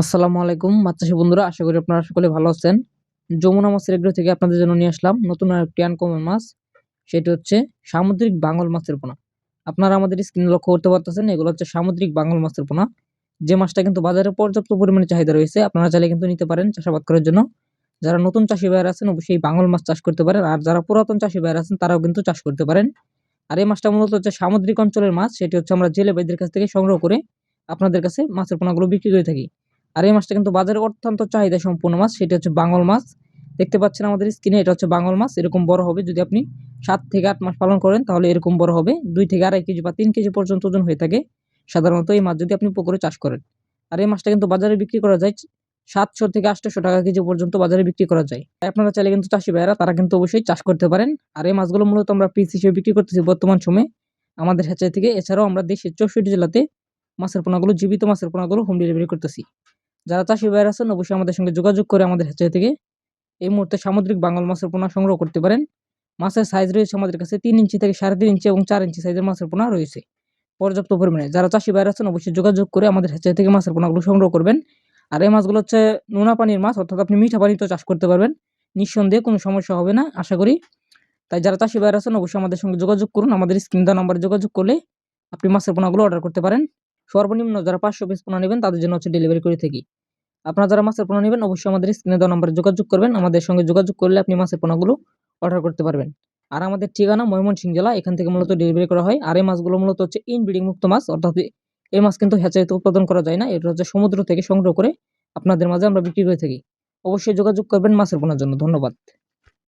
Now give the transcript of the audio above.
আসসালামু আলাইকুম মাছচাষী বন্ধুরা, আশা করি আপনারা সকলে ভালো আছেন। যমুনা মাছের এগ্রো থেকে আপনাদের জন্য নিয়ে আসলাম নতুন আরেকটি আনকমন মাছ। সেটি হচ্ছে সামুদ্রিক বাঙল মাছের পোনা। আপনারা আমাদের স্ক্রিনে লক্ষ্য করতে পারতেছেন, এগুলো হচ্ছে সামুদ্রিক বাঙল মাছের পোনা। যে মাছটা কিন্তু বাজারে পর্যাপ্ত পরিমাণে চাহিদা রয়েছে, আপনারা চাইলে কিন্তু নিতে পারেন চাষাবাদ করার জন্য। যারা নতুন চাষী ভাইয়েরা আছেন অবশ্যই বাঙল মাছ চাষ করতে পারেন, আর যারা পুরাতন চাষী ভাইয়েরা আছেন তারাও কিন্তু চাষ করতে পারেন। আর এই মাছটা মূলত হচ্ছে সামুদ্রিক অঞ্চলের মাছ, সেটি হচ্ছে আমরা জেলে ভাইদের কাছ থেকে সংগ্রহ করে আপনাদের কাছে মাছের পোনাগুলো বিক্রি করে থাকি। আর এই মাছটা কিন্তু বাজারে অত্যন্ত চাহিদা সম্পূর্ণ মাছ, সেটা হচ্ছে বাঙল মাছ। দেখতে পাচ্ছেন আমাদের স্ক্রিনে, এটা হচ্ছে বাঙল মাছ। এরকম বড় হবে, যদি আপনি 7 থেকে 8 মাস পালন করেন তাহলে এরকম বড় হবে। 2 থেকে 2.5 কেজি বা 3 কেজি পর্যন্ত ওজন হয়ে থাকে সাধারণত এই মাছ যদি আপনি পুকুরে চাষ করেন। আর এই মাছটা কিন্তু বাজারে বিক্রি করা যায় 700 থেকে 800 টাকা কেজি পর্যন্ত বাজারে বিক্রি করা যায়। তাই আপনারা চাইলে কিন্তু চাষি ভাইয়েরা তারা কিন্তু অবশ্যই চাষ করতে পারেন। আর এই মাছগুলো মূলত আমরা পিস হিসেবে বিক্রি করতেছি বর্তমান সময়ে আমাদের হ্যাচারি থেকে। এছাড়াও আমরা দেশের 64 জেলাতে মাছের পোনাগুলো, জীবিত মাছের পোনাগুলো হোম ডেলিভারি করতেছি। যারা চাষী ভাইয়েরা আছেন অবশ্যই আমাদের সঙ্গে যোগাযোগ করে আমাদের হ্যাচারি থেকে এই মুহূর্তে সামুদ্রিক বাঙাল মাছের পোনা সংগ্রহ করতে পারেন। মাছের সাইজ রয়েছে আমাদের কাছে 3 ইঞ্চি থেকে 3.5 ইঞ্চি এবং 4 ইঞ্চি সাইজের মাছের পোনা রয়েছে পর্যাপ্ত পরিমাণে। যারা চাষী ভাইয়েরা আছেন অবশ্যই যোগাযোগ করে আমাদের হ্যাচারি থেকে মাছের পোনাগুলো সংগ্রহ করবেন। আর এই মাছগুলো হচ্ছে নোনা পানির মাছ, অর্থাৎ আপনি মিঠা পানিতেও চাষ করতে পারবেন, নিঃসন্দেহে কোনো সমস্যা হবে না আশা করি। তাই যারা চাষী ভাইয়েরা আছেন অবশ্যই আমাদের সঙ্গে যোগাযোগ করুন। আমাদের স্ক্রিন দেওয়া নাম্বারে যোগাযোগ করলে আপনি মাছের পোনাগুলো অর্ডার করতে পারেন। সর্বনিম্ন যারা 500 পিস পোনা নেবেন তাদের জন্য হচ্ছে ডেলিভারি করে থাকি। আপনারা যারা মাছের পোনা নেবেন অবশ্যই আমাদের স্ক্রিনে দেওয়া নম্বরে যোগাযোগ করবেন। আমাদের সঙ্গে যোগাযোগ করলে আপনি মাছের পোনাগুলো অর্ডার করতে পারবেন। আর আমাদের ঠিকানা ময়মনসিংহ জেলা, এখান থেকে মূলত ডেলিভারি করা হয়। আর এই মাছগুলো মূলত হচ্ছে ইনব্রিডিং মুক্ত মাছ, অর্থাৎ এই মাছ কিন্তু হ্যাচারিতে উৎপাদন করা যায় না, এটা হচ্ছে সমুদ্র থেকে সংগ্রহ করে আপনাদের মাঝে আমরা বিক্রি করে থাকি। অবশ্যই যোগাযোগ করবেন মাছের পোনার জন্য। ধন্যবাদ।